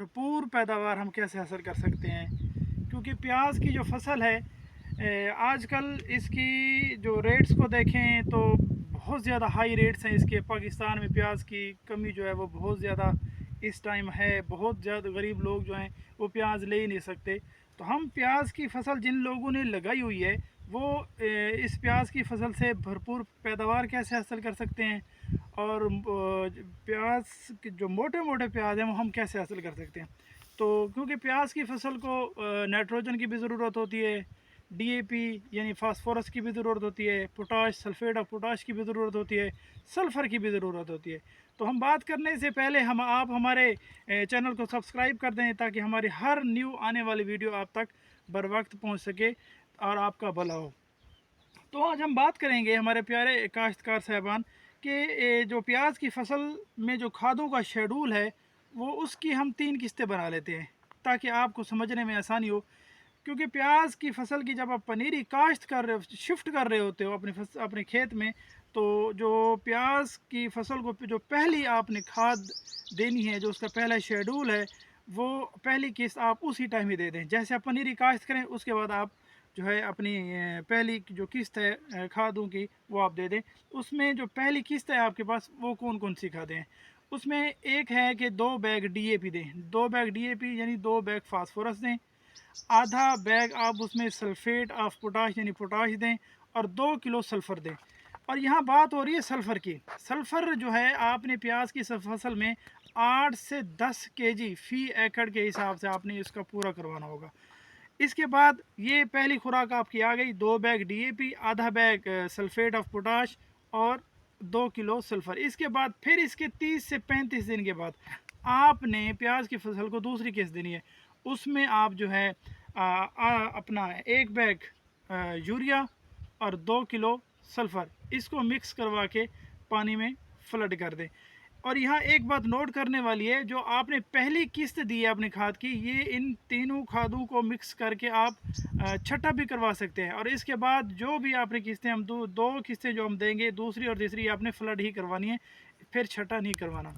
भरपूर पैदावार हम कैसे हासिल कर सकते हैं। क्योंकि प्याज की जो फसल है आजकल इसकी जो रेट्स को देखें तो बहुत ज़्यादा हाई रेट्स हैं इसके। पाकिस्तान में प्याज की कमी जो है वो बहुत ज़्यादा इस टाइम है। बहुत ज़्यादा गरीब लोग जो हैं वो प्याज ले ही नहीं सकते। तो हम प्याज की फसल जिन लोगों ने लगाई हुई है वो इस प्याज की फसल से भरपूर पैदावार कैसे हासिल कर सकते हैं, और प्याज के जो मोटे मोटे प्याज हैं वो हम कैसे हासिल कर सकते हैं। तो क्योंकि प्याज की फसल को नाइट्रोजन की भी ज़रूरत होती है, डीएपी यानी फास्फोरस की भी ज़रूरत होती है, पोटाश सल्फेट ऑफ पोटाश की भी ज़रूरत होती है, सल्फ़र की भी ज़रूरत होती है। तो हम बात करने से पहले आप हमारे चैनल को सब्सक्राइब कर दें ताकि हमारी हर न्यू आने वाली वीडियो आप तक बर वक्त पहुँच सके और आपका भला हो। तो आज हम बात करेंगे हमारे प्यारे काश्तकार साहबान कि जो प्याज की फसल में जो खादों का शेड्यूल है वो उसकी हम 3 किस्तें बना लेते हैं ताकि आपको समझने में आसानी हो। क्योंकि प्याज की फसल की जब आप पनीरी काश्त कर रहे हो, शिफ्ट कर रहे होते हो अपने खेत में, तो जो प्याज की फसल को जो पहली आपने खाद देनी है, जो उसका पहला शेड्यूल है, वो पहली किस्त आप उसी टाइम ही दे दें। जैसे आप पनीरी काश्त करें उसके बाद आप जो है अपनी पहली जो किस्त है खादों की वो आप दे दें। उसमें जो पहली किस्त है आपके पास वो कौन कौन सी खादें हैं, उसमें एक है कि 2 बैग डीएपी दें। 2 बैग डीएपी यानी 2 बैग फास्फोरस दें। आधा बैग आप उसमें सल्फेट ऑफ पोटाश यानी पोटाश दें, और 2 किलो सल्फ़र दें। और यहाँ बात हो रही है सल्फ़र की। सल्फ़र जो है आपने प्याज की फसल में 8 से 10 केजी फ़ी एकड़ के हिसाब से आपने इसका पूरा करवाना होगा। इसके बाद ये पहली खुराक आपकी आ गई, 2 बैग डीएपी, आधा बैग सल्फेट ऑफ पोटाश और 2 किलो सल्फ़र। इसके बाद फिर इसके 30 से 35 दिन के बाद आपने प्याज की फसल को दूसरी किस्त देनी है। उसमें आप जो है अपना 1 बैग यूरिया और 2 किलो सल्फ़र इसको मिक्स करवा के पानी में फ्लड कर दें। और यहाँ एक बात नोट करने वाली है, जो आपने पहली किस्त दी है अपनी खाद की, ये इन तीनों खादों को मिक्स करके आप छठा भी करवा सकते हैं। और इसके बाद जो भी आपने किस्तें हम दो किस्तें जो हम देंगे, दूसरी और तीसरी आपने फ्लड ही करवानी है, फिर छठा नहीं करवाना।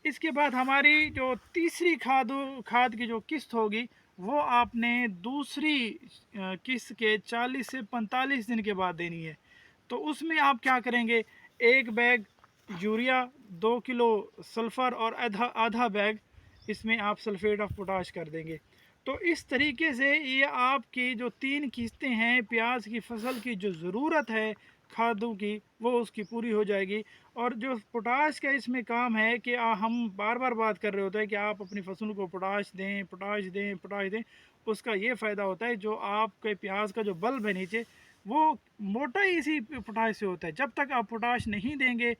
इसके बाद हमारी जो तीसरी खाद की जो किस्त होगी वो आपने दूसरी किस्त के 40 से 45 दिन के बाद देनी है। तो उसमें आप क्या करेंगे, 1 बैग यूरिया, 2 किलो सल्फ़र और आधा आधा बैग इसमें आप सल्फेट ऑफ पोटाश कर देंगे। तो इस तरीके से ये आपकी जो 3 किस्तें हैं प्याज की फसल की जो ज़रूरत है खादों की वो उसकी पूरी हो जाएगी। और जो पोटाश का इसमें काम है कि हम बार बार बात कर रहे होते हैं कि आप अपनी फसल को पोटाश दें, पोटाश दें, पोटाश दें। उसका ये फ़ायदा होता है, जो आपके प्याज का जो बल्ब है नीचे वो मोटा ही इसी पोटाश से होता है। जब तक आप पोटाश नहीं देंगे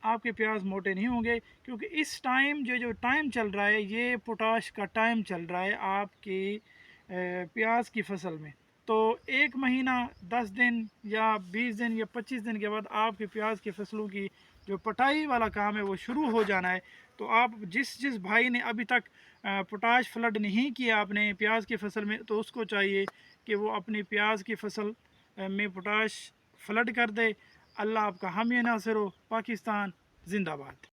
आपके प्याज मोटे नहीं होंगे। क्योंकि इस टाइम जो टाइम चल रहा है ये पोटाश का टाइम चल रहा है आपकी प्याज की फसल में। तो 1 महीना 10 दिन या 20 दिन या 25 दिन के बाद आपकी प्याज की फसलों की जो पटाई वाला काम है वो शुरू हो जाना है। तो आप जिस जिस भाई ने अभी तक पोटाश फ्लड नहीं किया अपने प्याज की फसल में, तो उसको चाहिए कि वो अपनी प्याज की फसल में पोटाश फ्लड कर दे। अल्लाह आपका हामी नासिर हो। पाकिस्तान जिंदाबाद।